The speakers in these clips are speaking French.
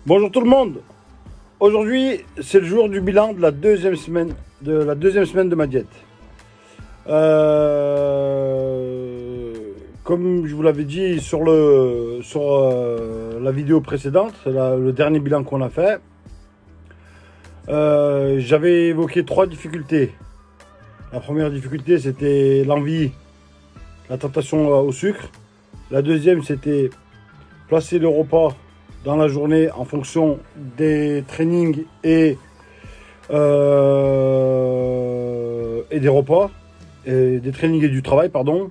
Bonjour tout le monde. Aujourd'hui, c'est le jour du bilan de la deuxième semaine de ma diète. Comme je vous l'avais dit sur la vidéo précédente, le dernier bilan qu'on a fait, j'avais évoqué 3 difficultés. La première difficulté, c'était l'envie, la tentation au sucre. La deuxième, c'était placer le repas dans la journée en fonction des trainings et des repas, et des trainings et du travail, pardon.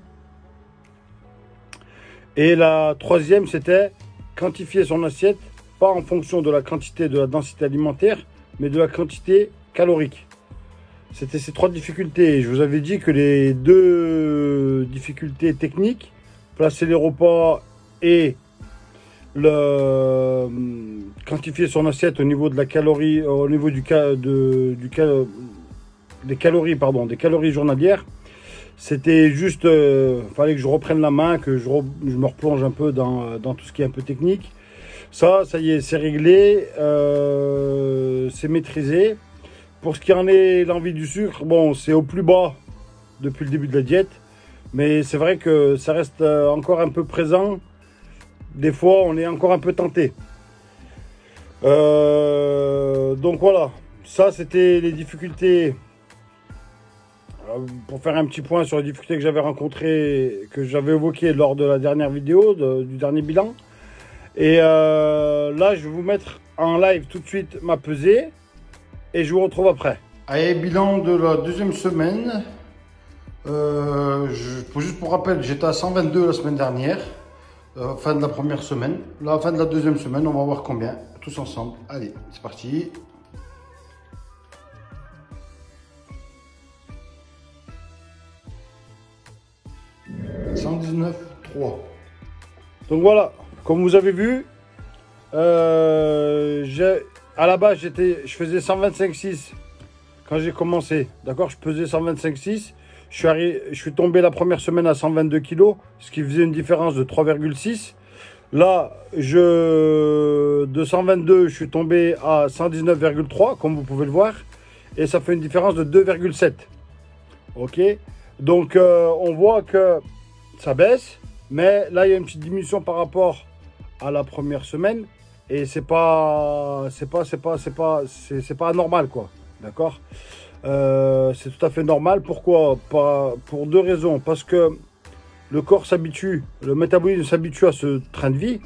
Et la troisième, c'était quantifier son assiette, pas en fonction de la quantité, de la densité alimentaire, mais de la quantité calorique. C'était ces 3 difficultés. Je vous avais dit que les 2 difficultés techniques, placer les repas et quantifier son assiette au niveau de la calorie, au niveau des calories journalières, c'était juste, fallait que je reprenne la main, que je me replonge un peu dans tout ce qui est un peu technique. Ça y est, c'est réglé, c'est maîtrisé. Pour ce qui en est l'envie du sucre, bon, c'est au plus bas depuis le début de la diète, mais c'est vrai que ça reste encore un peu présent. Des fois, on est encore un peu tenté. Donc voilà, ça c'était les difficultés. Pour faire un petit point sur les difficultés que j'avais rencontrées, que j'avais évoquées lors de la dernière vidéo, du dernier bilan. Et là, je vais vous mettre en live tout de suite ma pesée. Et je vous retrouve après. Allez, bilan de la deuxième semaine. Juste pour rappel, j'étais à 122 la semaine dernière. Fin de la première semaine. La fin de la deuxième semaine, on va voir combien. Tous ensemble. Allez, c'est parti. « 119,3 ». Donc voilà, comme vous avez vu, à la base, je faisais 125,6 quand j'ai commencé. D'accord, je pesais 125,6. Je suis tombé la première semaine à 122 kg, ce qui faisait une différence de 3,6. Là, de 122, je suis tombé à 119,3, comme vous pouvez le voir. Et ça fait une différence de 2,7. Ok, donc on voit que ça baisse. Mais là, il y a une petite diminution par rapport à la première semaine. Et c'est pas anormal, quoi. D'accord, c'est tout à fait normal. Pourquoi? Pour 2 raisons. Parce que le corps s'habitue, le métabolisme s'habitue à ce train de vie.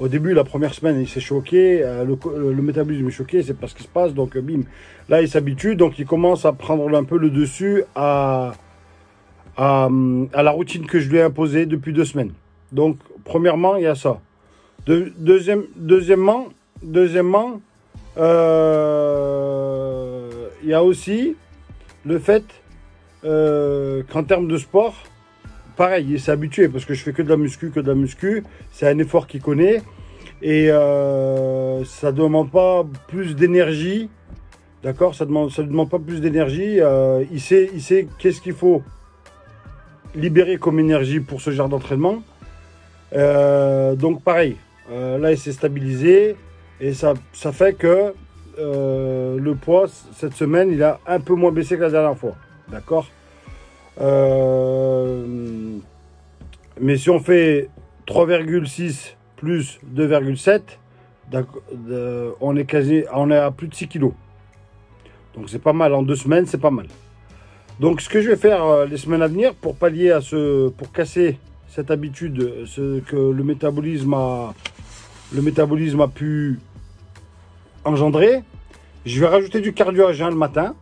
Au début, la première semaine, il s'est choqué. Le métabolisme est choqué, c'est pas ce qui se passe. Donc, bim. Là, il s'habitue. Donc, il commence à prendre un peu le dessus à la routine que je lui ai imposée depuis 2 semaines. Donc, premièrement, il y a ça. Deuxièmement, il y a aussi le fait qu'en termes de sport, pareil, il s'est habitué parce que je fais que de la muscu. C'est un effort qu'il connaît et ça ne demande pas plus d'énergie. D'accord, ça demande pas plus d'énergie. Il sait qu'est-ce qu'il faut libérer comme énergie pour ce genre d'entraînement. Donc pareil. Là, il s'est stabilisé et ça fait que le poids, cette semaine, il a un peu moins baissé que la dernière fois. D'accord, mais si on fait 3,6 plus 2,7, on est à plus de 6 kg. Donc c'est pas mal. En 2 semaines, c'est pas mal. Donc ce que je vais faire les semaines à venir pour pallier à pour casser cette habitude, que le métabolisme a pu engendrer, je vais rajouter du cardio à jeun le matin.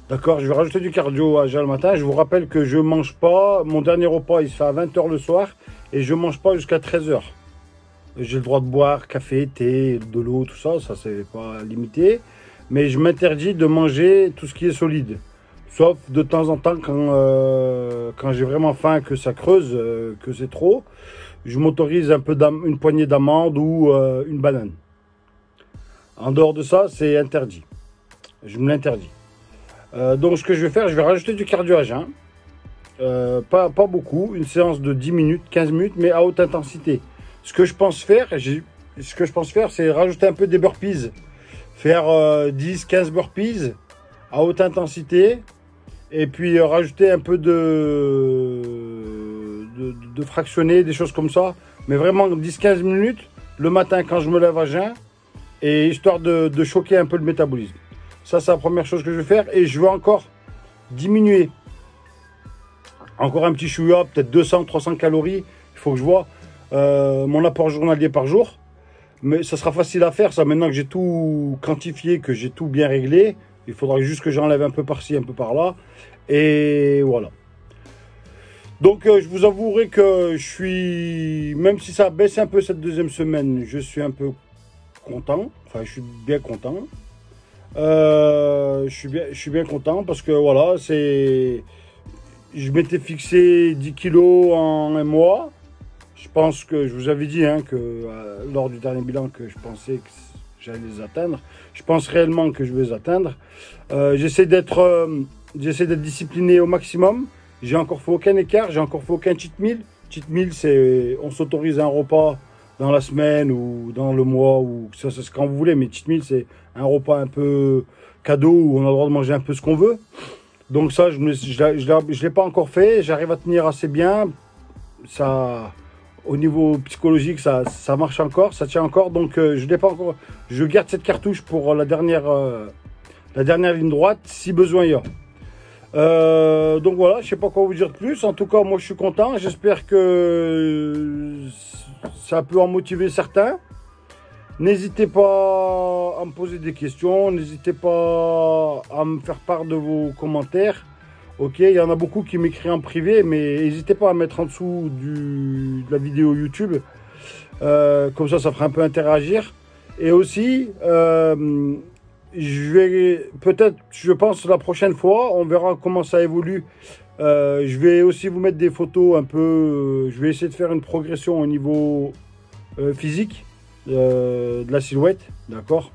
D'accord, je vais rajouter du cardio à jeun le matin. Je vous rappelle que je mange pas, mon dernier repas il se fait à 20 h le soir et je mange pas jusqu'à 13 h. J'ai le droit de boire café, thé, de l'eau, tout ça, ça c'est pas limité. Mais je m'interdis de manger tout ce qui est solide. Sauf de temps en temps quand j'ai vraiment faim, que ça creuse, que c'est trop, je m'autorise un peu une poignée d'amandes ou une banane. En dehors de ça, c'est interdit. Je me l'interdis. Donc ce que je vais faire, je vais rajouter du cardio à jeun. Pas beaucoup, une séance de 10 minutes, 15 minutes, mais à haute intensité. Ce que je pense faire, ce que je pense faire, c'est rajouter un peu des burpees. Faire 10-15 burpees à haute intensité. Et puis rajouter un peu de fractionné, des choses comme ça. Mais vraiment 10-15 minutes le matin quand je me lève à jeun. Et histoire de choquer un peu le métabolisme. Ça, c'est la première chose que je vais faire. Et je vais encore diminuer. Encore un petit chouïa, peut-être 200-300 calories. Il faut que je vois mon apport journalier par jour. Mais ça sera facile à faire, ça, maintenant que j'ai tout quantifié, que j'ai tout bien réglé. Il faudra juste que j'enlève un peu par-ci, un peu par-là. Et voilà. Donc, je vous avouerai que je suis... Même si ça baisse un peu cette deuxième semaine, je suis un peu content. Enfin, je suis bien content. Je suis bien content parce que, voilà, c'est... Je m'étais fixé 10 kilos en un mois. Je pense que je vous avais dit que lors du dernier bilan que je pensais que j'allais les atteindre. Je pense réellement que je vais les atteindre. J'essaie d'être discipliné au maximum. J'ai encore fait aucun écart, j'ai encore fait aucun cheat meal. Cheat meal, c'est on s'autorise un repas dans la semaine ou dans le mois ou ça c'est quand vous voulez. Mais cheat meal, c'est un repas un peu cadeau où on a le droit de manger un peu ce qu'on veut. Donc ça, je l'ai pas encore fait. J'arrive à tenir assez bien. Ça... Au niveau psychologique, ça marche encore, ça tient encore. Donc, je l'ai pas encore. Je garde cette cartouche pour la dernière ligne droite, si besoin il y a. Donc voilà, je sais pas quoi vous dire de plus. En tout cas, moi, je suis content. J'espère que ça peut en motiver certains. N'hésitez pas à me poser des questions. N'hésitez pas à me faire part de vos commentaires. Ok, il y en a beaucoup qui m'écrivent en privé, mais n'hésitez pas à mettre en dessous de la vidéo YouTube. Comme ça fera un peu interagir. Et aussi, je vais peut-être, je pense la prochaine fois, on verra comment ça évolue. Je vais aussi vous mettre des photos un peu. Je vais essayer de faire une progression au niveau physique de la silhouette, d'accord.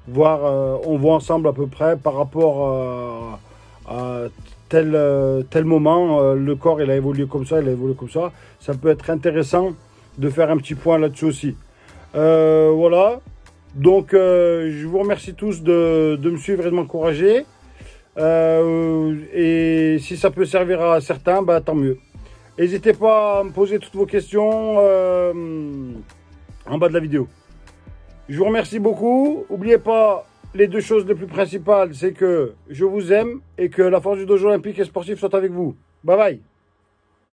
Voir, on voit ensemble à peu près par rapport à tel moment, le corps il a évolué comme ça, il a évolué comme ça. Ça peut être intéressant de faire un petit point là-dessus aussi. Voilà. Donc, je vous remercie tous de me suivre et de m'encourager. Et si ça peut servir à certains, bah, tant mieux. N'hésitez pas à me poser toutes vos questions en bas de la vidéo. Je vous remercie beaucoup. N'oubliez pas, les deux choses les plus principales, c'est que je vous aime et que la force du dojo olympique et sportif soit avec vous. Bye bye.